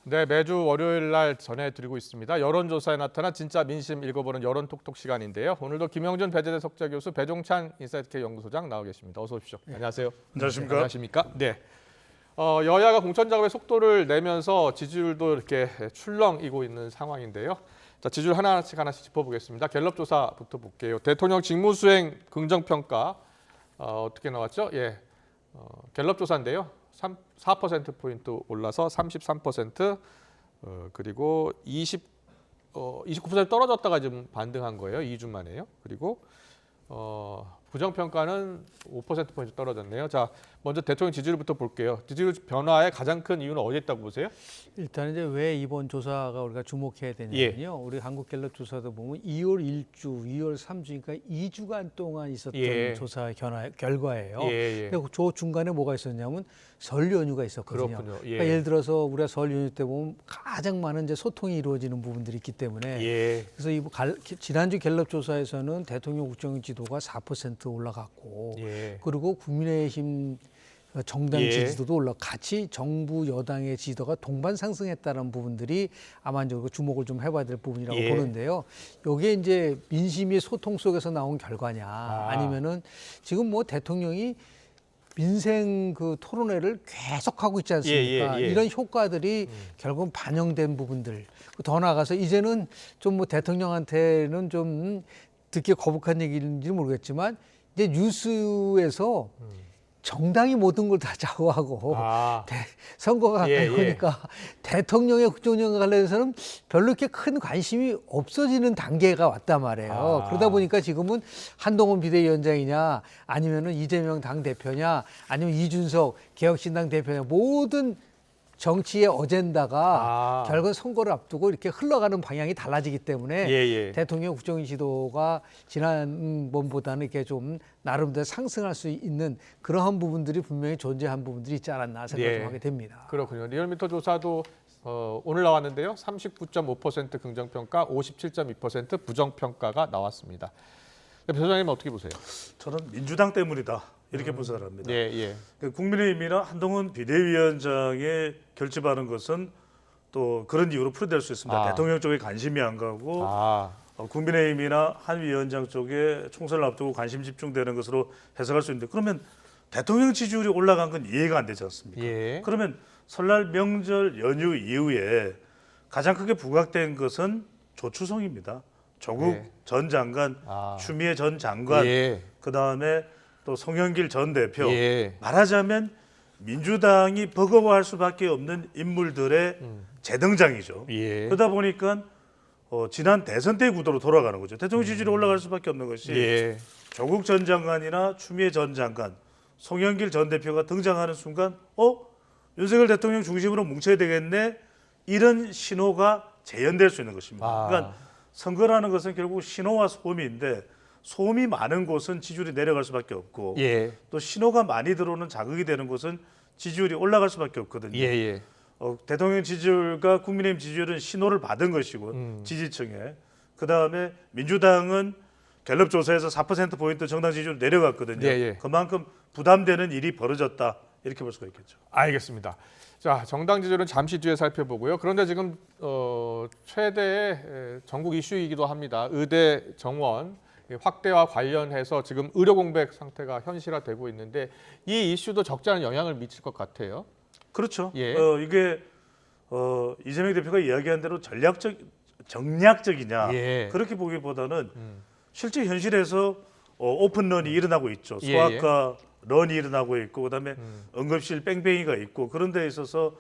네, 매주 월요일 날 전해드리고 있습니다. 여론조사에 나타난 진짜 민심 읽어보는 여론톡톡 시간인데요. 오늘도 김영준 배재대 석좌교수, 배종찬 인사이트K 연구소장 나와 계십니다. 어서 오십시오. 네. 안녕하세요. 안녕하십니까? 안녕하십니까? 네. 여야가 공천 작업에 속도를 내면서 지지율도 이렇게 출렁이고 있는 상황인데요. 자, 지지율 하나씩 짚어보겠습니다. 갤럽 조사부터 볼게요. 대통령 직무수행 긍정평가 어떻게 나왔죠? 예, 갤럽 조사인데요. 4%포인트 올라서 33%, 그리고 29% 떨어졌다가 지금 반등한 거예요. 2주 만에요. 그리고 부정평가는 5%포인트 떨어졌네요. 자, 먼저 대통령 지지율부터 볼게요. 지지율 변화의 가장 큰 이유는 어디에 있다고 보세요? 일단 이제 왜 이번 조사가 우리가 주목해야 되냐면요. 예. 우리 한국갤럽 조사도 보면 2월 1주, 2월 3주, 그러니까 2주간 동안 있었던 예. 조사 결과예요. 예. 근데 저 중간에 뭐가 있었냐면 설 연휴가 있었거든요. 그렇군요. 예. 그러니까 예를 들어서 우리가 설 연휴 때 보면 가장 많은 이제 소통이 이루어지는 부분들이 있기 때문에 예. 그래서 지난주 갤럽 조사에서는 대통령 국정 지도가 4% 올라갔고 예. 그리고 국민의힘 정당 예. 지지도도 올라 같이 정부 여당의 지지도가 동반 상승했다는 부분들이 아마 이제 주목을 좀 해봐야 될 부분이라고 예. 보는데요. 이게 이제 민심의 소통 속에서 나온 결과냐 아니면은 지금 뭐 대통령이 민생 그 토론회를 계속하고 있지 않습니까? 예. 이런 효과들이 결국은 반영된 부분들. 더 나아가서 이제는 좀 뭐 대통령한테는 좀 듣기 거북한 얘기인지 모르겠지만 이제 뉴스에서 정당이 모든 걸 다 좌우하고 선거가 가까이 오니까 대통령의 국정운영과 관련해서는 별로 이렇게 큰 관심이 없어지는 단계가 왔단 말이에요. 그러다 보니까 지금은 한동훈 비대위원장이냐 아니면은 이재명 당대표냐 아니면 이준석 개혁신당 대표냐 모든 정치의 어젠다가 결국은 선거를 앞두고 이렇게 흘러가는 방향이 달라지기 때문에 대통령 국정 지도가 지난번보다는 이렇게 좀 나름대로 상승할 수 있는 그러한 부분들이 분명히 존재한 부분들이 있지 않았나 생각을 좀 하게 됩니다. 그렇군요. 리얼미터 조사도 오늘 나왔는데요. 39.5% 긍정평가, 57.2% 부정평가가 나왔습니다. 배 소장님 어떻게 보세요? 저는 민주당 때문이다 이렇게 분석을 합니다. 예. 국민의힘이나 한동훈 비대위원장의 결집하는 것은 또 그런 이유로 풀이될 수 있습니다. 대통령 쪽에 관심이 안 가고 국민의힘이나 한 위원장 쪽에 총선을 앞두고 관심 집중되는 것으로 해석할 수 있는데 그러면 대통령 지지율이 올라간 건 이해가 안 되지 않습니까? 그러면 설날 명절 연휴 이후에 가장 크게 부각된 것은 조추송입니다. 조국 전 장관, 추미애 전 장관, 그다음에 또 송영길 전 대표, 말하자면 민주당이 버거워할 수밖에 없는 인물들의 재등장이죠. 그러다 보니까 지난 대선 때 구도로 돌아가는 거죠. 대통령 지지율이 올라갈 수밖에 없는 것이 조국 전 장관이나 추미애 전 장관, 송영길 전 대표가 등장하는 순간 윤석열 대통령 중심으로 뭉쳐야 되겠네 이런 신호가 재현될 수 있는 것입니다. 그러니까 선거라는 것은 결국 신호와 소음인데 소음이 많은 곳은 지지율이 내려갈 수밖에 없고 또 신호가 많이 들어오는 자극이 되는 곳은 지지율이 올라갈 수밖에 없거든요. 대통령 지지율과 국민의힘 지지율은 신호를 받은 것이고 지지층에 그다음에 민주당은 갤럽 조사에서 4%포인트 정당 지지율 내려갔거든요. 그만큼 부담되는 일이 벌어졌다 이렇게 볼 수가 있겠죠. 알겠습니다. 자, 정당 지지율은 잠시 뒤에 살펴보고요. 그런데 지금 최대의 전국 이슈이기도 합니다. 의대 정원 확대와 관련해서 지금 의료 공백 상태가 현실화되고 있는데 이 이슈도 적지 않은 영향을 미칠 것 같아요. 그렇죠. 이게 이재명 대표가 이야기한 대로 정략적이냐 그렇게 보기보다는 실제 현실에서 오픈런이 일어나고 있죠. 소아과 런이 일어나고 있고 그다음에 응급실 뺑뺑이가 있고 그런 데 있어서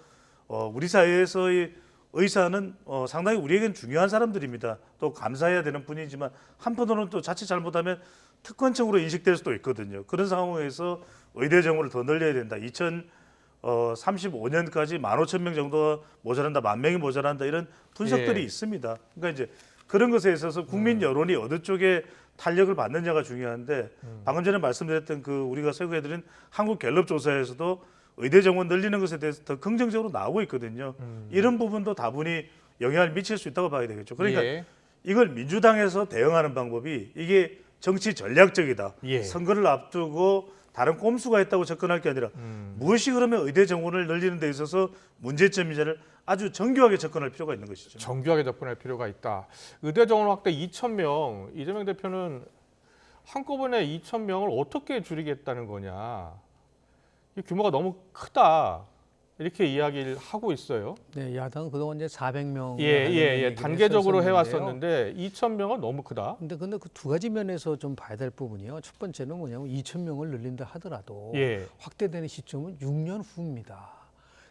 우리 사회에서의 의사는 상당히 우리에겐 중요한 사람들입니다. 또 감사해야 되는 분이지만 한편으로는 또 자칫 잘못하면 특권층으로 인식될 수도 있거든요. 그런 상황에서 의대 정원을 더 늘려야 된다. 2035년까지 15,000명 정도가 모자란다. 10,000명이 모자란다. 이런 분석들이 있습니다. 그러니까 이제 그런 것에 있어서 국민 여론이 어느 쪽에 탄력을 받느냐가 중요한데 방금 전에 말씀드렸던 그 우리가 설계해드린 한국 갤럽 조사에서도 의대 정원 늘리는 것에 대해서 더 긍정적으로 나오고 있거든요. 이런 부분도 다분히 영향을 미칠 수 있다고 봐야 되겠죠. 그러니까 이걸 민주당에서 대응하는 방법이 이게 정치 전략적이다. 선거를 앞두고 다른 꼼수가 있다고 접근할 게 아니라 무엇이 그러면 의대 정원을 늘리는 데 있어서 문제점인지를 아주 정교하게 접근할 필요가 있는 것이죠. 정교하게 접근할 필요가 있다. 의대 정원 확대 2,000명. 이재명 대표는 한꺼번에 2,000명을 어떻게 줄이겠다는 거냐. 이 규모가 너무 크다. 이렇게 이야기를 하고 있어요. 네, 야당은 그동안 이제 400명 단계적으로 해왔었는데 2,000명은 너무 크다. 근데 그 두 가지 면에서 좀 봐야 될 부분이요. 첫 번째는 뭐냐면 2,000명을 늘린다 하더라도 예. 확대되는 시점은 6년 후입니다.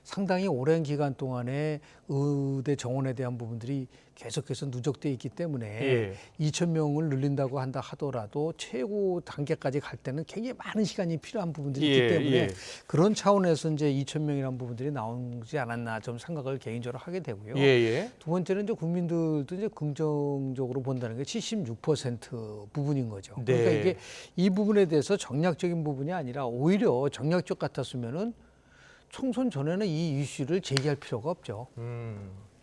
상당히 오랜 기간 동안에 의대 정원에 대한 부분들이 계속해서 누적돼 있기 때문에 예. 2,000명을 늘린다고 한다 하더라도 최고 단계까지 갈 때는 굉장히 많은 시간이 필요한 부분들이 예, 있기 때문에 예. 그런 차원에서 이제 2,000명이라는 부분들이 나오지 않았나 좀 생각을 개인적으로 하게 되고요. 예. 두 번째는 이제 국민들도 이제 긍정적으로 본다는 게 76% 부분인 거죠. 네. 그러니까 이게 이 부분에 대해서 정략적인 부분이 아니라 오히려 정략적 같았으면은 총선 전에는 이 이슈를 제기할 필요가 없죠.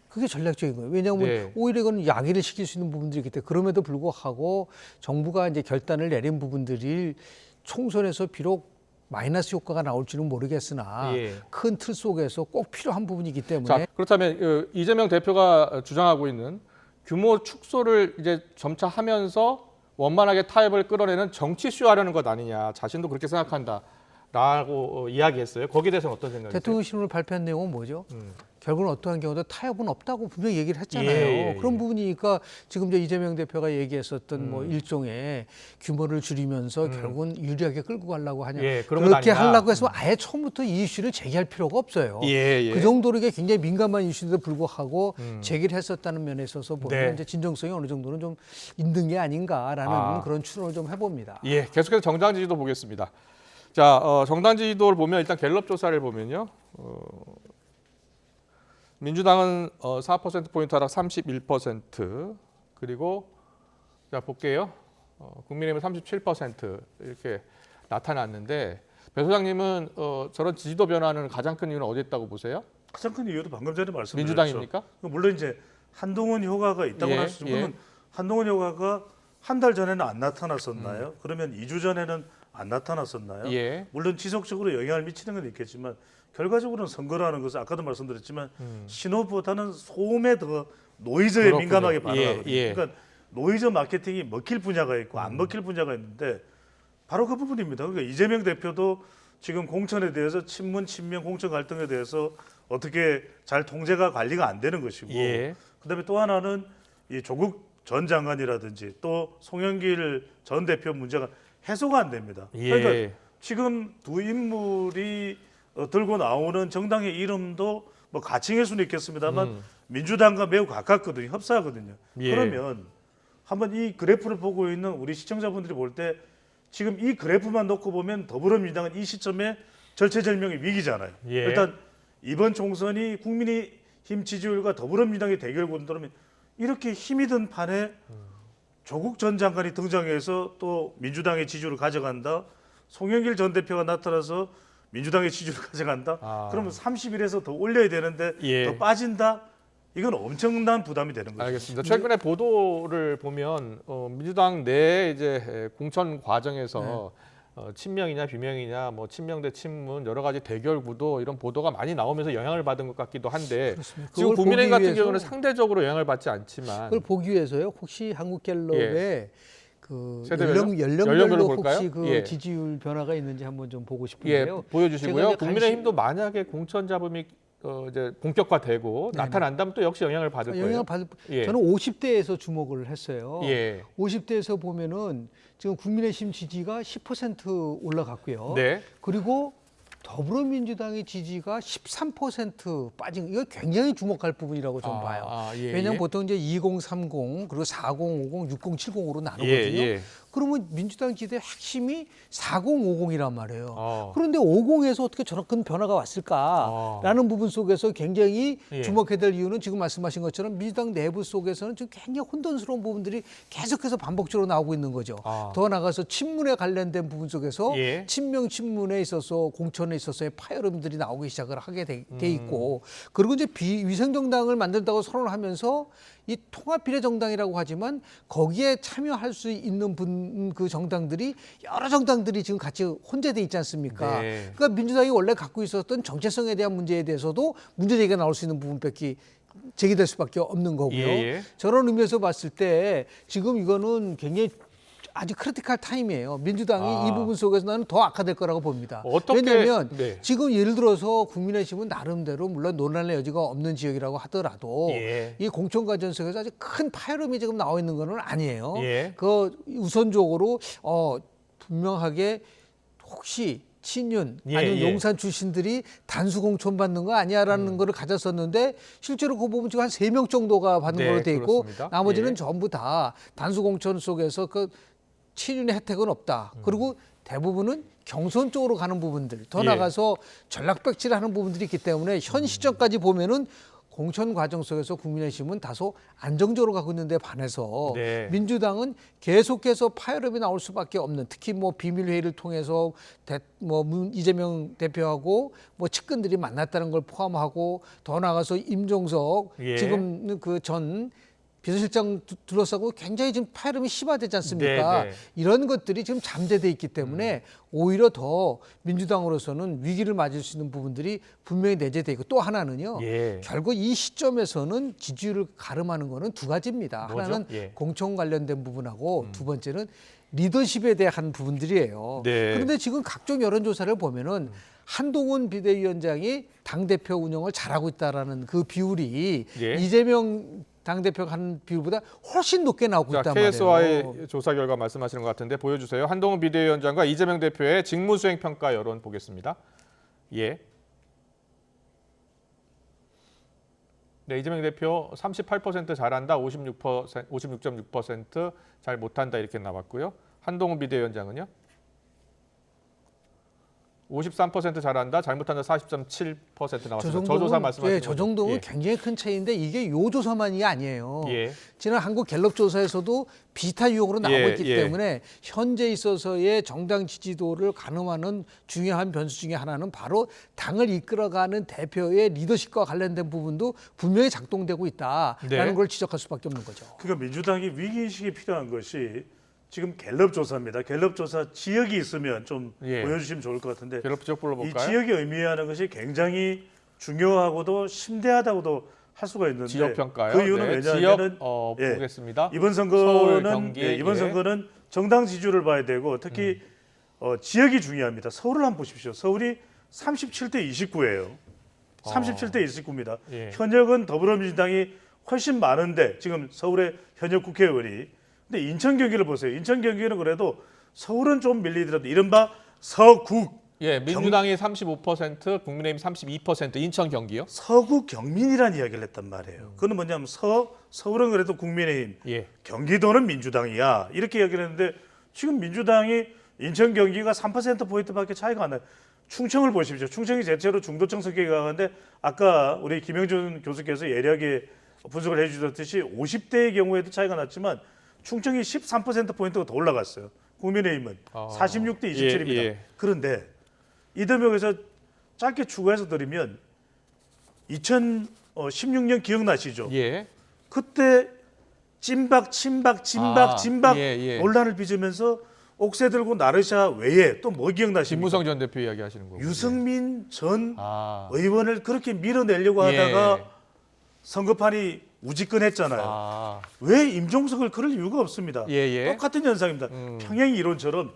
그게 전략적인 거예요. 왜냐하면 네. 오히려 이건 야기를 시킬 수 있는 부분들이 있기 때문에 그럼에도 불구하고 정부가 이제 결단을 내린 부분들이 총선에서 비록 마이너스 효과가 나올지는 모르겠으나 예. 큰 틀 속에서 꼭 필요한 부분이기 때문에 자, 그렇다면 이재명 대표가 주장하고 있는 규모 축소를 이제 점차 하면서 원만하게 타협을 끌어내는 정치 쇼하려는 것 아니냐. 자신도 그렇게 생각한다라고 이야기했어요. 거기에 대해서는 어떤 생각이세요? 대통령실을 발표한 내용은 뭐죠? 결국은 어떠한 경우도 타협은 없다고 분명히 얘기를 했잖아요. 예. 그런 부분이니까 지금 이제 이재명 대표가 얘기했었던 뭐 일종의 규모를 줄이면서 결국은 유리하게 끌고 가려고 하냐. 예, 그런 건 그렇게 아니냐. 하려고 해서 아예 처음부터 이 이슈를 제기할 필요가 없어요. 예. 그 정도로 이게 굉장히 민감한 이슈인데도 불구하고 제기를 했었다는 면에 있어서 보면 네. 이제 진정성이 어느 정도는 좀 있는 게 아닌가라는 그런 추론을 좀 해봅니다. 예, 계속해서 정당 지지도 보겠습니다. 자, 정당 지지도를 보면 일단 갤럽 조사를 보면요. 민주당은 4%포인트 하락 31%, 그리고 자 볼게요. 국민의힘은 37% 이렇게 나타났는데 배 소장님은 저런 지지도 변화는 가장 큰 이유는 어디 있다고 보세요? 가장 큰 이유도 방금 전에 말씀드렸죠. 민주당입니까? 물론 이제 한동훈 효과가 있다고 할 수 있지만 한동훈 효과가 한 달 전에는 안 나타났었나요? 그러면 2주 전에는 안 나타났었나요? 예. 물론 지속적으로 영향을 미치는 건 있겠지만 결과적으로는 선거라는 것은 아까도 말씀드렸지만 신호보다는 소음에 더 노이즈에 그렇군요. 민감하게 반응하거든요. 예. 그러니까 노이즈 마케팅이 먹힐 분야가 있고 안 먹힐 분야가 있는데 바로 그 부분입니다. 그러니까 이재명 대표도 지금 공천에 대해서 친문 친명 공천 갈등에 대해서 어떻게 잘 통제가 관리가 안 되는 것이고 예. 그다음에 또 하나는 이 조국 전 장관이라든지 또 송영길 전 대표 문제가 해소가 안 됩니다. 예. 그러니까 지금 두 인물이 들고 나오는 정당의 이름도 뭐 가칭일 수는 있겠습니다만 민주당과 매우 가깝거든요. 흡사하거든요. 예. 그러면 한번 이 그래프를 보고 있는 우리 시청자분들이 볼 때 지금 이 그래프만 놓고 보면 더불어민주당은 이 시점에 절체절명의 위기잖아요. 예. 일단 이번 총선이 국민의힘 지지율과 더불어민주당의 대결 구도라면 이렇게 힘이 든 판에 조국 전 장관이 등장해서 또 민주당의 지지율을 가져간다. 송영길 전 대표가 나타나서 민주당의 지지율을 가져간다. 그러면 30일에서 더 올려야 되는데 예. 더 빠진다. 이건 엄청난 부담이 되는 거죠. 알겠습니다. 최근에 보도를 보면 민주당 내 이제 공천 과정에서 친명이냐 비명이냐, 뭐 친명 대 친문 여러 가지 대결 구도 이런 보도가 많이 나오면서 영향을 받은 것 같기도 한데 그렇습니다. 지금 그걸 국민의힘 보기 같은 위해서- 경우는 상대적으로 영향을 받지 않지만 그걸 보기 위해서요. 혹시 한국갤럽의 그 세대별로? 연령별로 연령별로 혹시 볼까요? 그 예. 지지율 변화가 있는지 한번 좀 보고 예, 싶은데요. 보여주시고요. 제가 이제 국민의힘도 만약에 공천 잡음이 이제 본격화되고 나타난다면 또 역시 영향을 받을 거예요. 영향을 받을 예. 저는 50대에서 주목을 했어요. 예. 50대에서 보면은 지금 국민의힘 지지가 10% 올라갔고요. 네. 그리고 더불어민주당의 지지가 13% 빠진 이거 굉장히 주목할 부분이라고 좀 봐요. 예, 왜냐하면 예. 보통 이제 2030 그리고 4050, 6070으로 나누거든요. 예. 그러면 민주당 지지의 핵심이 4050이란 말이에요. 어. 그런데 50에서 어떻게 저런 큰 변화가 왔을까라는 부분 속에서 굉장히 예. 주목해야 될 이유는 지금 말씀하신 것처럼 민주당 내부 속에서는 지금 굉장히 혼돈스러운 부분들이 계속해서 반복적으로 나오고 있는 거죠. 더 나아가서 친문에 관련된 부분 속에서 예. 친명 친문에 있어서 공천에 공천에 있어서의 파열음들이 나오기 시작을 하게 돼 있고 그리고 이제 위성정당을 만든다고 선언을 하면서 이 통합비례정당이라고 하지만 거기에 참여할 수 있는 그 정당들이 여러 정당들이 지금 같이 혼재돼 있지 않습니까? 네. 그러니까 민주당이 원래 갖고 있었던 정체성에 대한 문제에 대해서도 문제제기가 나올 수 있는 부분밖에 제기될 수밖에 없는 거고요. 예. 저런 의미에서 봤을 때 지금 이거는 굉장히 아주 크리티컬 타임이에요. 민주당이 이 부분 속에서 나는 더 악화될 거라고 봅니다. 왜냐하면 지금 예를 들어서 국민의힘은 나름대로 물론 논란의 여지가 없는 지역이라고 하더라도 이 공천 과정 속에서 아주 큰 파열음이 지금 나와 있는 건 아니에요. 그 우선적으로 분명하게 혹시 친윤 아니면 용산 출신들이 단수 공천 받는 거 아니야라는 거를 가졌었는데 실제로 그 부분 지금 한 3명 정도가 받는 걸로 돼 있고 나머지는 전부 다 단수 공천 속에서 그 친윤의 혜택은 없다. 그리고 대부분은 경선 쪽으로 가는 부분들 더 나가서 전략백지를 부분들이 있기 때문에 현 시점까지 보면은 공천 과정 속에서 국민의힘은 다소 안정적으로 가고 있는데 반해서 민주당은 계속해서 파열음이 나올 수밖에 없는 특히 뭐 비밀회의를 통해서 이재명 대표하고 측근들이 만났다는 걸 포함하고 더 나가서 임종석 지금 그 전 비서실장 둘러싸고 굉장히 지금 파열음이 심화되지 않습니까? 이런 것들이 지금 잠재돼 있기 때문에 오히려 더 민주당으로서는 위기를 맞을 수 있는 부분들이 분명히 내재돼 있고 또 하나는요. 결국 이 시점에서는 지지율을 가름하는 거는 두 가지입니다. 하나는 공천 관련된 부분하고 두 번째는 리더십에 대한 부분들이에요. 그런데 지금 각종 여론조사를 보면은 한동훈 비대위원장이 당대표 운영을 잘하고 있다라는 그 비율이 이재명 당대표가 하는 비율보다 훨씬 높게 나오고 있단 말이에요. KSY 조사 결과 말씀하시는 것 같은데 보여주세요. 한동훈 비대위원장과 이재명 대표의 직무수행 평가 여론 보겠습니다. 네, 이재명 대표 38% 잘한다, 56.6% 잘 못한다 이렇게 나왔고요. 한동훈 비대위원장은요? 53% 잘한다, 잘못한다 40.7% 나왔습니다. 저 조사 말씀하시는 저 정도면 굉장히 큰 차이인데 이게 요 조사만이 아니에요. 지난 한국 갤럽 조사에서도 비슷한 유형으로 나오고 있기 때문에 현재 있어서의 정당 지지도를 가늠하는 중요한 변수 중에 하나는 바로 당을 이끌어가는 대표의 리더십과 관련된 부분도 분명히 작동되고 있다라는 걸 지적할 수밖에 없는 거죠. 그러니까 민주당이 위기의식이 필요한 것이 지금 갤럽 조사입니다. 갤럽 조사 지역이 있으면 좀 보여주시면 좋을 것 같은데 갤럽 지역 불러볼까요? 이 지역이 의미하는 것이 굉장히 중요하고도 심대하다고도 할 수가 있는데 지역 평가요? 그 이유는 왜냐하면 보겠습니다. 이번 선거는 정당 지지율을 봐야 되고 특히 지역이 중요합니다. 서울을 한번 보십시오. 서울이 37대 29예요. 37대 29입니다. 현역은 더불어민주당이 훨씬 많은데 지금 서울의 현역 국회의원이 근데 인천 경기를 보세요. 인천 경기는 그래도 서울은 좀 밀리더라도 이른바 서국. 민주당이 35%, 국민의힘 32%, 인천 경기요? 서국 경민이라는 이야기를 했단 말이에요. 그건 뭐냐면 서울은 그래도 국민의힘, 경기도는 민주당이야. 이렇게 이야기를 했는데 지금 민주당이 인천 경기가 3%포인트밖에 차이가 안 나요. 충청을 보십시오. 충청이 대체로 중도층 성격이 강한데 아까 우리 김영준 교수께서 예리하게 분석을 해주셨듯이 50대의 경우에도 차이가 났지만 충청이 13%포인트가 더 올라갔어요. 국민의힘은 46대 27입니다. 그런데 이 대목에서 짧게 추가해서 드리면 2016년 기억나시죠? 그때 찐박 논란을 빚으면서 옥새 들고 나르샤 외에 또 뭐 기억나십니까? 김무성 전 대표 이야기하시는 거고. 유승민 전 의원을 그렇게 밀어내려고 하다가 선거판이 우직근했잖아요. 왜 임종석을 그럴 이유가 없습니다. 똑같은 현상입니다. 평행 이론처럼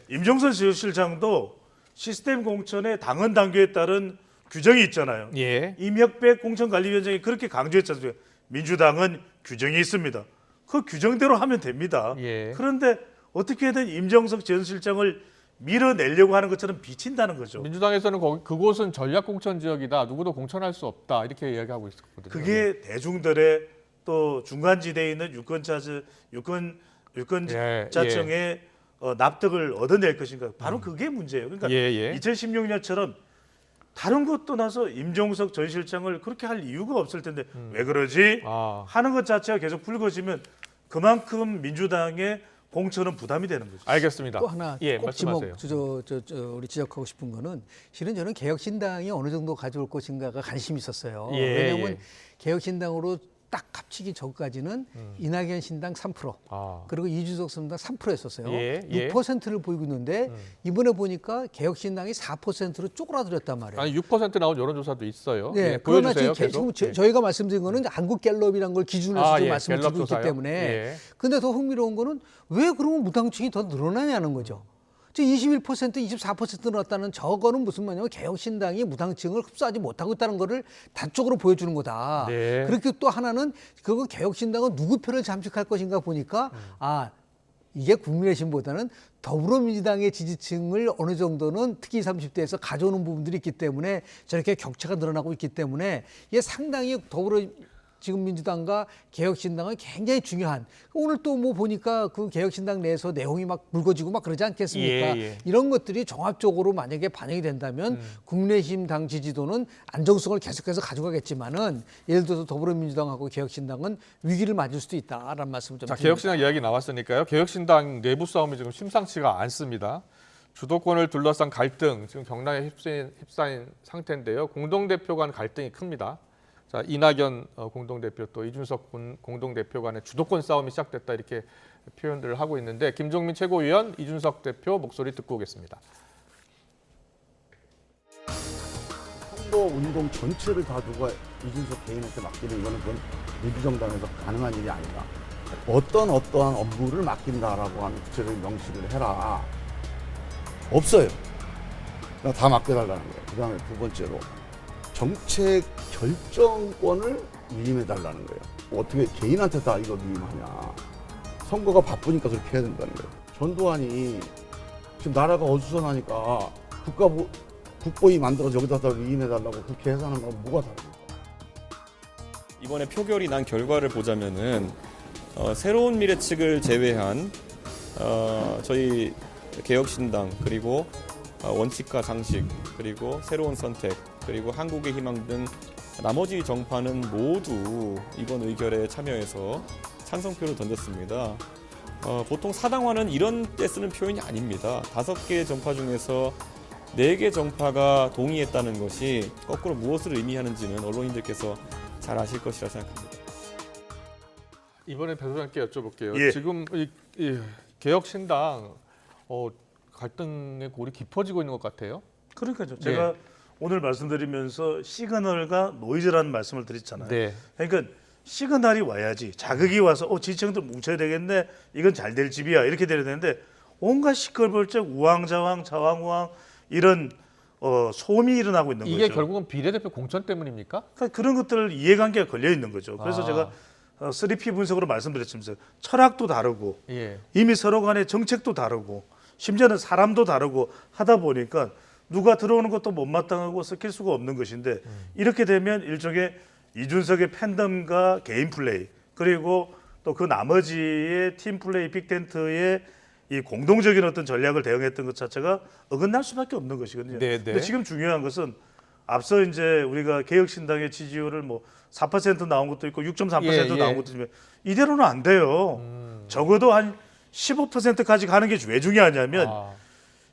임종석 실장도 시스템 공천의 당헌 단계에 따른 규정이 있잖아요. 이명백 공천관리위원장이 그렇게 강조했잖아요. 민주당은 규정이 있습니다. 그 규정대로 하면 됩니다. 그런데 어떻게든 임종석 전 실장을 밀어내려고 하는 것처럼 비친다는 거죠. 민주당에서는 그곳은 전략공천 지역이다. 누구도 공천할 수 없다. 이렇게 이야기하고 있었거든요. 그게 대중들의 또 중간지대에 있는 유권자층의 납득을 얻어낼 것인가. 바로 그게 문제예요. 그러니까 2016년처럼 다른 것 떠나서 임종석 전 실장을 그렇게 할 이유가 없을 텐데 왜 그러지? 하는 것 자체가 계속 불거지면 그만큼 민주당의 공천은 부담이 되는 거죠. 알겠습니다. 또 하나 예, 꼭 말씀하세요. 우리 지적하고 싶은 거는 실은 저는 개혁신당이 어느 정도 가져올 것인가가 관심이 있었어요. 예, 왜냐하면 예. 개혁신당으로 딱 합치기 전까지는 이낙연 신당 3% 아. 그리고 이준석 신당 3%였었어요. 예, 예. 6%를 보이고 있는데 이번에 보니까 개혁신당이 4%로 쪼그라들었단 말이에요. 아니 6% 나온 여론조사도 있어요. 네, 예, 그러나 보여주세요. 지금 계속. 예. 저희가 말씀드린 거는 한국갤럽이라는 걸 기준으로 해서 지금 말씀을 드리고 있기 갤럽조사요? 때문에 예. 근데 더 흥미로운 거는 왜 그러면 무당층이 더 늘어나냐는 거죠. 지금 21%, 24% 늘었다는 저거는 무슨 말이냐면 개혁신당이 무당층을 흡수하지 못하고 있다는 거를 단적으로 보여주는 거다. 네. 그렇게 또 하나는 그거 개혁신당은 누구 표를 잠식할 것인가 보니까 이게 국민의힘보다는 더불어민주당의 지지층을 어느 정도는 특히 30대에서 가져오는 부분들이 있기 때문에 저렇게 격차가 늘어나고 있기 때문에 이게 상당히 지금 민주당과 개혁신당은 굉장히 중요한 오늘 또 뭐 보니까 그 개혁신당 내에서 내용이 막 붉어지고 막 그러지 않겠습니까? 예, 예. 이런 것들이 종합적으로 만약에 반영이 된다면 국민의힘 당 지지도는 안정성을 계속해서 가져가겠지만은 예를 들어서 더불어민주당하고 개혁신당은 위기를 맞을 수도 있다라는 말씀을 좀 자, 드립니다. 개혁신당 이야기 나왔으니까요. 개혁신당 내부 싸움이 지금 심상치가 않습니다. 주도권을 둘러싼 갈등, 지금 경랑에 휩싸인 상태인데요. 공동대표 간 갈등이 큽니다. 자, 이낙연 공동대표 또 이준석 공동대표 간의 주도권 싸움이 시작됐다 이렇게 표현들을 하고 있는데 김종민 최고위원, 이준석 대표 목소리 듣고 오겠습니다. 선거 운동 전체를 다 누가 이준석 개인한테 맡기는 거는 그건 민주정당에서 가능한 일이 아니다. 어떠한 업무를 맡긴다라고 하는 구체적인 명시를 해라. 없어요. 그냥 다 맡겨달라는 거예요. 그 다음에 두 번째로 정책 결정권을 위임해달라는 거예요. 어떻게 개인한테 다 이거 위임하냐. 선거가 바쁘니까 그렇게 해야 된다는 거예요. 전두환이 지금 나라가 어수선하니까 국보위 만들어서 여기다 다 위임해달라고 그렇게 해서 하는 건 뭐가 다릅니까? 이번에 표결이 난 결과를 보자면은 새로운 미래 측을 제외한 저희 개혁신당 그리고 원칙과 상식 그리고 새로운 선택 그리고 한국의 희망 등 나머지 정파는 모두 이번 의결에 참여해서 찬성표를 던졌습니다. 보통 사당화는 이런 때 쓰는 표현이 아닙니다. 5개 정파 중에서 4개 정파가 동의했다는 것이 거꾸로 무엇을 의미하는지는 언론인들께서 잘 아실 것이라 생각합니다. 이번에 배 소장님께 여쭤볼게요. 예. 지금 이 개혁신당 갈등의 골이 깊어지고 있는 것 같아요. 그러니까요. 제가 오늘 말씀드리면서 시그널과 노이즈라는 말씀을 드렸잖아요. 네. 그러니까 시그널이 와야지 자극이 와서 지지층들 뭉쳐야 되겠네. 이건 잘 될 집이야. 이렇게 돼야 되는데 온갖 시끌벌쩍 우왕좌왕 좌왕우왕 이런 소음이 일어나고 있는 이게 거죠. 결국은 비례대표 공천 때문입니까? 그러니까 그런 것들 이해관계가 걸려 있는 거죠. 그래서 제가 3P 분석으로 말씀드렸지만서 철학도 다르고 예. 이미 서로 간의 정책도 다르고 심지어는 사람도 다르고 하다 보니까 누가 들어오는 것도 못마땅하고 섞일 수가 없는 것인데 이렇게 되면 일종의 이준석의 팬덤과 개인 플레이 그리고 또 그 나머지의 팀 플레이 빅텐트의 이 공동적인 어떤 전략을 대응했던 것 자체가 어긋날 수밖에 없는 것이거든요. 네, 네. 근데 지금 중요한 것은 앞서 이제 우리가 개혁신당의 지지율을 뭐 4% 나온 것도 있고 6.3% 예, 예. 나온 것도 있지만 이대로는 안 돼요. 적어도 한 15%까지 가는 게 왜 중요하냐면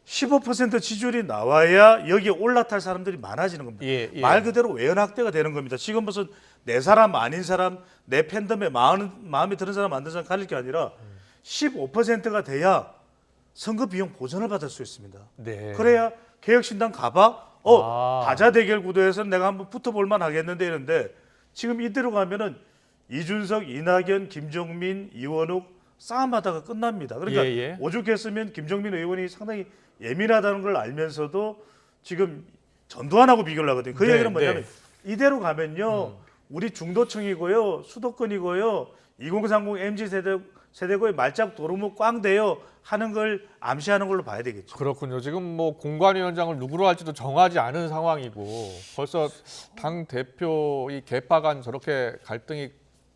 15% 지지율이 나와야 여기에 올라탈 사람들이 많아지는 겁니다. 예, 예. 말 그대로 외연확대가 되는 겁니다. 지금 무슨 내 사람 아닌 사람 내 팬덤에 마음에 드는 사람 안 드는 사람 가릴 게 아니라 15%가 돼야 선거 비용 보전을 받을 수 있습니다. 네. 그래야 개혁신당 가봐. 다자 대결 구도에서는 내가 한번 붙어볼 만 하겠는데 이런데 지금 이대로 가면은 이준석, 이낙연, 김종민, 이원욱 싸움하다가 끝납니다. 그러니까 예, 예. 오죽했으면 김종민 의원이 상당히 예민하다는 걸 알면서도 지금 전두환하고 비교를 하거든요. 그 네, 얘기는 뭐냐면 네. 이대로 가면요. 우리 중도층이고요. 수도권이고요. 2030 MZ 세대고의 말짝 도루묵 꽝 돼요 하는 걸 암시하는 걸로 봐야 되겠죠. 그렇군요. 지금 뭐 공관위원장을 누구로 할지도 정하지 않은 상황이고 벌써 당 대표 이 개파 간 저렇게 갈등이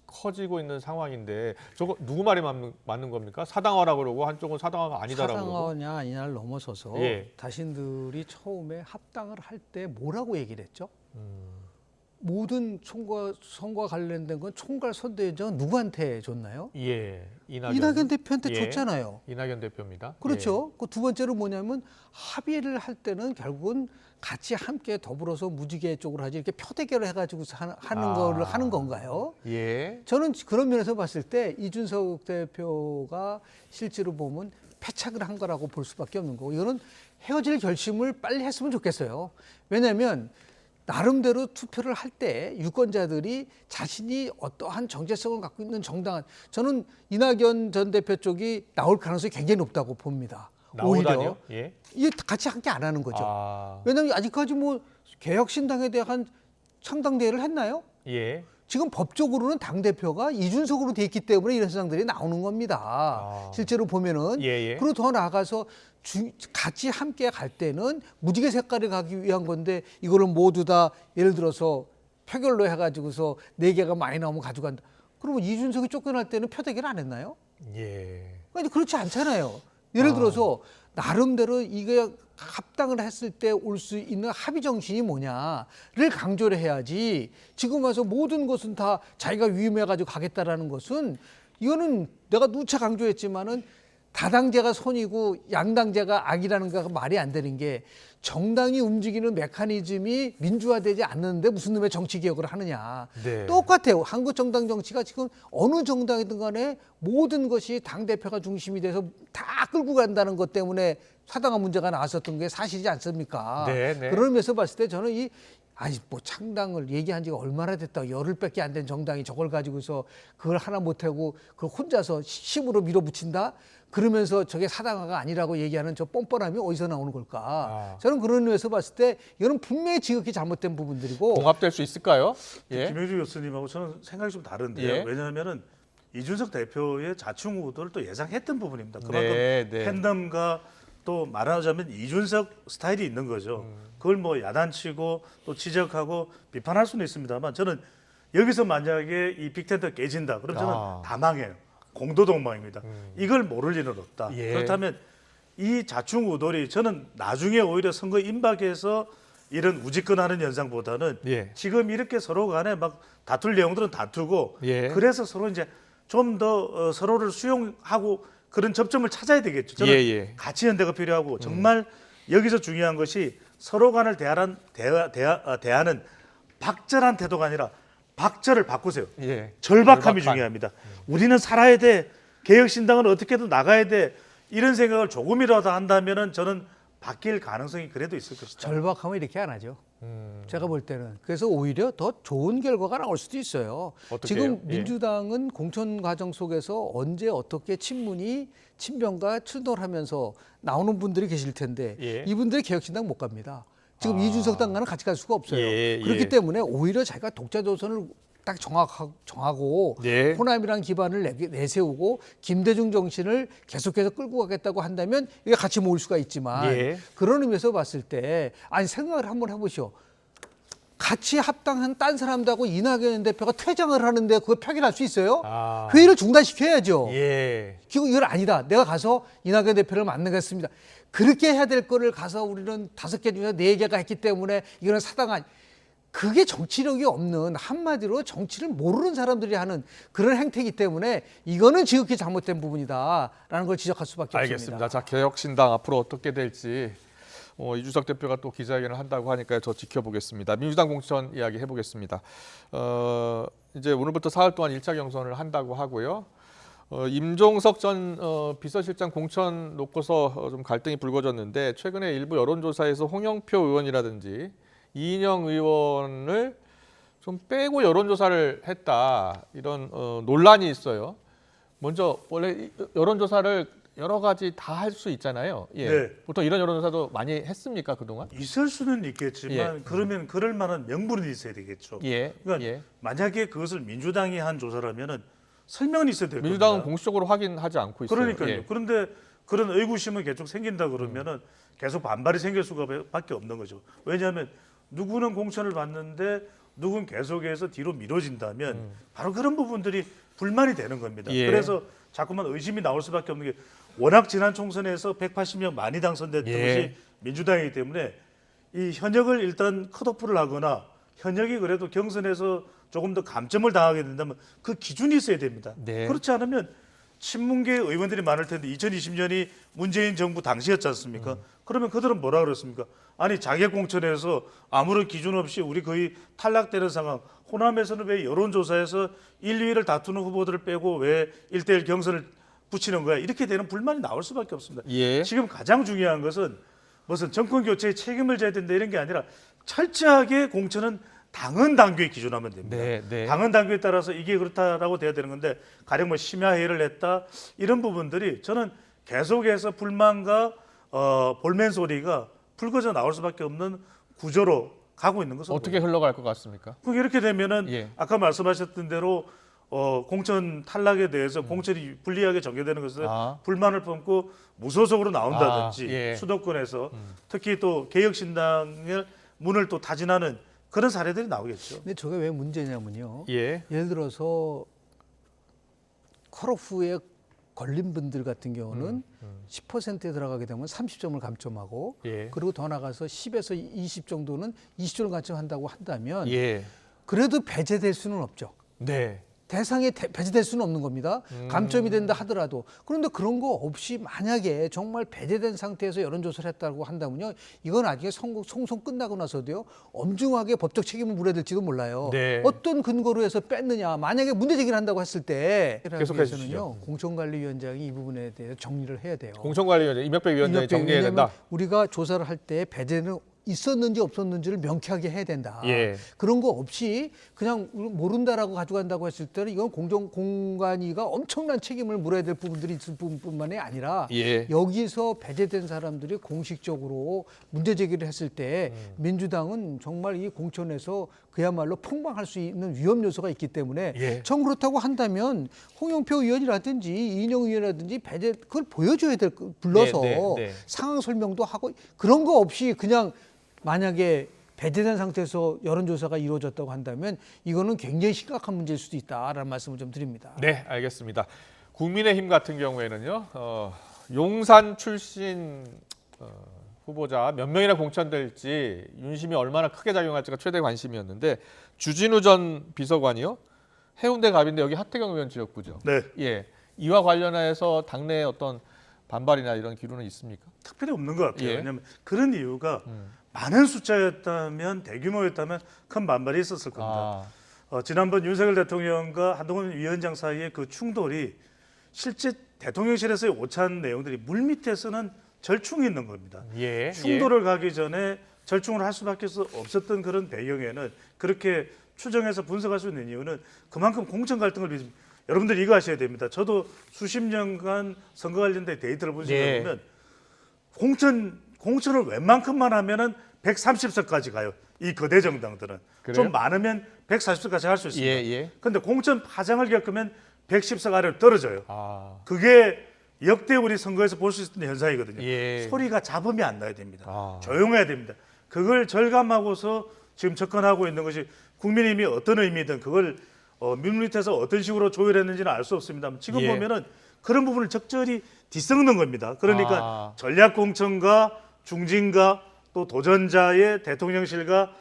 커지고 있는 상황인데 저거 누구 말이 맞는 겁니까? 사당화라고 그러고 한쪽은 사당화가 아니다라고 그러고. 사당화냐 아니냐를 넘어서서 예. 자신들이 처음에 합당을 할 때 뭐라고 얘기를 했죠? 모든 선거와 관련된 건 총괄 선대위원장은 누구한테 줬나요? 예, 이낙연 대표한테 예. 줬잖아요. 이낙연 대표입니다. 그렇죠. 그 두 번째로 뭐냐면 합의를 할 때는 결국은 같이 함께 더불어서 무지개 쪽으로 하지 이렇게 표대결을 해가지고 하는 거를 하는 건가요? 예. 저는 그런 면에서 봤을 때 이준석 대표가 실제로 보면 패착을 한 거라고 볼 수밖에 없는 거고 이거는 헤어질 결심을 빨리 했으면 좋겠어요. 왜냐하면 나름대로 투표를 할 때 유권자들이 자신이 어떠한 정체성을 갖고 있는 정당한 저는 이낙연 전 대표 쪽이 나올 가능성이 굉장히 높다고 봅니다. 나오다니요? 오히려 예. 이게 같이 함께 안 하는 거죠. 아, 왜냐하면 아직까지 뭐 개혁신당에 대한 창당대회를 했나요? 예. 지금 법적으로는 당대표가 이준석으로 돼 있기 때문에 이런 세상들이 나오는 겁니다. 실제로 보면은. 예, 예. 그리고 더 나아가서 같이 함께 갈 때는 무지개 색깔을 가기 위한 건데 이거를 모두 다 예를 들어서 표결로 해가지고서 4개가 많이 나오면 가져간다. 그러면 이준석이 쫓겨날 때는 표대결 안 했나요? 예. 아니 그렇지 않잖아요. 예를 들어서 나름대로 이게 합당을 했을 때 올 수 있는 합의 정신이 뭐냐를 강조를 해야지 지금 와서 모든 것은 다 자기가 위임해가지고 가겠다라는 것은 이거는 내가 누차 강조했지만은 다당제가 선이고 양당제가 악이라는 거가 말이 안 되는 게 정당이 움직이는 메커니즘이 민주화되지 않는데 무슨 놈의 정치 개혁을 하느냐. 네. 똑같아요. 한국 정당 정치가 지금 어느 정당이든 간에 모든 것이 당대표가 중심이 돼서 다 끌고 간다는 것 때문에 사당한 문제가 나왔었던 게 사실이지 않습니까? 네, 네. 그런 면에서 봤을 때 저는 뭐 창당을 얘기한 지가 얼마나 됐다. 열흘밖에 안 된 정당이 저걸 가지고서 그걸 하나 못하고 그걸 혼자서 힘으로 밀어붙인다? 그러면서 저게 사당화가 아니라고 얘기하는 저 뻔뻔함이 어디서 나오는 걸까? 저는 그런 면에서 봤을 때 이거는 분명히 지극히 잘못된 부분들이고 봉합될 수 있을까요? 예. 김영주 교수님하고 저는 생각이 좀 다른데요. 예. 왜냐하면은 이준석 대표의 자충 우도를 또 예상했던 부분입니다. 그만큼 네, 네. 팬덤과 또 말하자면 이준석 스타일이 있는 거죠. 그걸 뭐 야단치고 또 지적하고 비판할 수는 있습니다만 저는 여기서 만약에 이 빅텐트 깨진다. 그럼 저는 다 망해요. 공도동망입니다. 이걸 모를 일은 없다. 예. 그렇다면 이 자충우돌이 저는 나중에 오히려 선거 임박해서 이런 우직근하는 현상보다는 예. 지금 이렇게 서로 간에 막 다툴 내용들은 다투고 예. 그래서 서로 이제 좀 더 서로를 수용하고 그런 접점을 찾아야 되겠죠. 저는 예, 예. 가치 연대가 필요하고 정말 여기서 중요한 것이 서로 간을 대하는 박절한 태도가 아니라 박절을 바꾸세요. 예. 절박함이 절박한. 중요합니다. 우리는 살아야 돼. 개혁신당은 어떻게든 나가야 돼. 이런 생각을 조금이라도 한다면은 저는 바뀔 가능성이 그래도 있을 것이다. 절박하면 이렇게 안 하죠. 제가 볼 때는. 그래서 오히려 더 좋은 결과가 나올 수도 있어요. 어떻게요? 지금 예. 민주당은 공천 과정 속에서 언제 어떻게 친명과 충돌을 하면서 나오는 분들이 계실 텐데 예. 이분들이 개혁신당 못 갑니다. 지금 이준석 당과는 같이 갈 수가 없어요. 예, 그렇기 예. 때문에 오히려 자기가 독자 조선을 딱 정하고 예. 호남이란 기반을 내세우고 김대중 정신을 계속해서 끌고 가겠다고 한다면 이게 같이 모을 수가 있지만 예. 그런 의미에서 봤을 때 아니 생각을 한번 해보시오. 같이 합당한 딴 사람들하고 이낙연 대표가 퇴장을 하는데 그거 표결할 수 있어요? 아. 회의를 중단시켜야죠. 예. 이건 아니다. 내가 가서 이낙연 대표를 만나겠습니다. 그렇게 해야 될 거를 가서 우리는 5개 중에 4개가 했기 때문에 이거는 사당한 그게 정치력이 없는 한마디로 정치를 모르는 사람들이 하는 그런 행태이기 때문에 이거는 지극히 잘못된 부분이다라는 걸 지적할 수밖에 알겠습니다. 없습니다. 자, 개혁신당 앞으로 어떻게 될지 이준석 대표가 또 기자회견을 한다고 하니까 저 지켜보겠습니다. 민주당 공천 이야기 해보겠습니다. 이제 오늘부터 사흘 동안 1차 경선을 한다고 하고요. 임종석 전 비서실장 공천 놓고서 좀 갈등이 불거졌는데 최근에 일부 여론조사에서 홍영표 의원이라든지 이인영 의원을 좀 빼고 여론조사를 했다 이런 논란이 있어요. 먼저 원래 여론조사를 여러 가지 다 할 수 있잖아요. 예. 네. 보통 이런 여론조사도 많이 했습니까 그동안? 있을 수는 있겠지만 예. 그러면 그럴 만한 명분이 있어야 되겠죠. 예. 그러니까 예. 만약에 그것을 민주당이 한 조사라면은 설명은 있어야 될 민주당은 겁니다. 공식적으로 확인하지 않고 있어요. 그러니까요. 예. 그런데 그런 의구심은 계속 생긴다 그러면은 계속 반발이 생길 수밖에 없는 거죠. 왜냐하면 누구는 공천을 받는데 누군 계속해서 뒤로 미뤄진다면 바로 그런 부분들이 불만이 되는 겁니다. 예. 그래서 자꾸만 의심이 나올 수밖에 없는 게 워낙 지난 총선에서 180명 많이 당선됐던 예. 것이 민주당이기 때문에 이 현역을 일단 컷오프를 하거나 현역이 그래도 경선에서 조금 더 감점을 당하게 된다면 그 기준이 있어야 됩니다. 네. 그렇지 않으면 친문계 의원들이 많을 텐데 2020년이 문재인 정부 당시였지 않습니까? 그러면 그들은 뭐라 그랬습니까? 아니 자객 공천에서 아무런 기준 없이 우리 거의 탈락되는 상황. 호남에서는 왜 여론조사에서 1, 2위를 다투는 후보들을 빼고 왜 1대1 경선을 붙이는 거야? 이렇게 되는 불만이 나올 수밖에 없습니다. 예. 지금 가장 중요한 것은 무슨 정권 교체에 책임을 져야 된다 이런 게 아니라 철저하게 공천은 당헌 당규에 기준하면 됩니다. 네, 네. 당헌 당규에 따라서 이게 그렇다라고 돼야 되는 건데 가령 뭐 심야 회의를 했다 이런 부분들이 저는 계속해서 불만과 볼멘 소리가 불거져 나올 수밖에 없는 구조로 가고 있는 것으로 어떻게 흘러갈 것 같습니까? 보입니다. 이렇게 되면은 예. 아까 말씀하셨던 대로 공천 탈락에 대해서 공천이 불리하게 전개되는 것을 불만을 품고 무소속으로 나온다든지 예. 수도권에서 특히 또 개혁신당의 문을 또 타진하는 그런 사례들이 나오겠죠. 근데 저게 왜 문제냐면요. 예. 예를 들어서 컷오프 후에 걸린 분들 같은 경우는 10%에 들어가게 되면 30점을 감점하고 예. 그리고 더 나가서 10에서 20 정도는 20점을 감점한다고 한다면 예. 그래도 배제될 수는 없죠. 네. 대상에 배제될 수는 없는 겁니다. 감점이 된다 하더라도. 그런데 그런 거 없이 만약에 정말 배제된 상태에서 여론조사를 했다고 한다면요. 이건 나중에 송송 끝나고 나서도요. 엄중하게 법적 책임을 물어야 될지도 몰라요. 네. 어떤 근거로 해서 뺐느냐. 만약에 문제 제기를 한다고 했을 때 계속해 주시죠. 공천관리위원장이 이 부분에 대해서 정리를 해야 돼요. 공천관리위원장 이명박 위원장이 이명박, 정리해야 된다. 왜냐하면 우리가 조사를 할 때 배제는 있었는지 없었는지를 명쾌하게 해야 된다. 예. 그런 거 없이 그냥 모른다라고 가져간다고 했을 때는 이건 공관위가 엄청난 책임을 물어야 될 부분들이 있을 뿐만이 아니라 예. 여기서 배제된 사람들이 공식적으로 문제 제기를 했을 때 민주당은 정말 이 공천에서 그야말로 폭망할 수 있는 위험 요소가 있기 때문에 예. 정 그렇다고 한다면 홍영표 의원이라든지 이인영 의원이라든지 배제 그걸 보여줘야 될 불러서 네, 네, 네. 상황 설명도 하고 그런 거 없이 그냥 만약에 배제된 상태에서 여론조사가 이루어졌다고 한다면 이거는 굉장히 심각한 문제일 수도 있다라는 말씀을 좀 드립니다. 네, 알겠습니다. 국민의힘 같은 경우에는요, 용산 출신 후보자 몇 명이나 공천될지 윤심이 얼마나 크게 작용할지가 최대 관심이었는데 주진우 전 비서관이요, 해운대 갑인데 여기 하태경 의원 지역구죠. 네. 예, 이와 관련해서 당내 어떤 반발이나 이런 기류는 있습니까? 특별히 없는 것 같아요. 예. 왜냐하면 그런 이유가 많은 숫자였다면 대규모였다면 큰 반발이 있었을 겁니다. 지난번 윤석열 대통령과 한동훈 위원장 사이의 그 충돌이 실제 대통령실에서의 오찬 내용들이 물밑에서는 절충이 있는 겁니다. 예, 충돌을 가기 전에 절충을 할 수밖에 없었던 그런 배경에는 그렇게 추정해서 분석할 수 있는 이유는 그만큼 공천 갈등을 여러분들 이거 아셔야 됩니다. 저도 수십 년간 선거 관련된 데이터를 보시게 보면 공천을 웬만큼만 하면은 130석까지 가요. 이 거대 정당들은 그래요? 좀 많으면 140석까지 할 수 있습니다. 예. 그런데 공천 파장을 겪으면 110석 아래로 떨어져요. 그게 역대 우리 선거에서 볼 수 있는 현상이거든요. 예. 소리가 잡음이 안 나야 됩니다. 조용해야 됩니다. 그걸 절감하고서 지금 접근하고 있는 것이 국민의힘이 어떤 의미든 그걸 민밑에서 어떤 식으로 조율했는지는 알 수 없습니다만 지금 보면은 그런 부분을 적절히 뒤섞는 겁니다. 그러니까 전략공천과 중진과 또 도전자의 대통령실과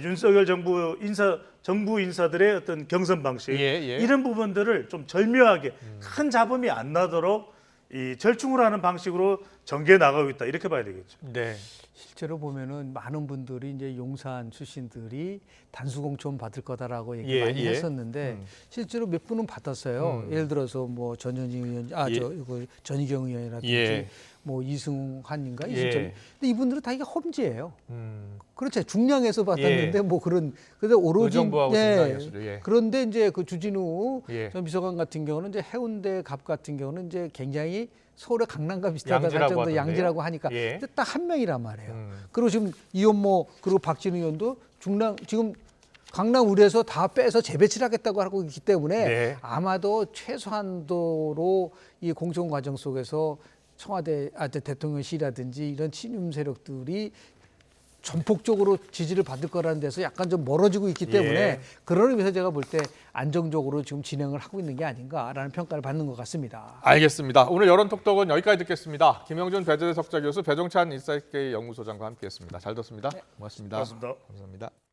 윤석열 정부 인사들의 어떤 경선 방식 이런 부분들을 좀 절묘하게 큰 잡음이 안 나도록 이 절충을 하는 방식으로 전개해 나가고 있다 이렇게 봐야 되겠죠. 네. 실제로 보면은 많은 분들이 이제 용산 출신들이 단수공천 받을 거다라고 얘기 많이 했었는데 실제로 몇 분은 받았어요. 예를 들어서 뭐 전현희 의원, 전희경 의원이라든지 뭐 이승환인가 이승철. 근데 이분들은 다 이게 험지예요. 그렇죠. 중량에서 받았는데 뭐 그런 근데 오로지 그런데 이제 그 주진우 전 비서관 같은 경우는 이제 해운대 갑 같은 경우는 이제 굉장히 서울의 강남과 비슷하다 할 정도 양지라고 하니까 딱 한 명이란 말이에요. 그리고 지금 이현모 그리고 박진우 의원도 중랑 지금 강남 의뢰에서 다 빼서 재배치를 하겠다고 하고 있기 때문에 아마도 최소한도로 이 공천 과정 속에서 청와대 대통령실이라든지 이런 친윤 세력들이 전폭적으로 지지를 받을 거라는 데서 약간 좀 멀어지고 있기 때문에 그런 의미에서 제가 볼 때 안정적으로 지금 진행을 하고 있는 게 아닌가라는 평가를 받는 것 같습니다. 알겠습니다. 오늘 여론톡톡은 여기까지 듣겠습니다. 김영준 배재대 석좌 교수, 배종찬 인사이트K 연구소장과 함께했습니다. 잘 듣습니다. 고맙습니다. 고맙습니다. 감사합니다.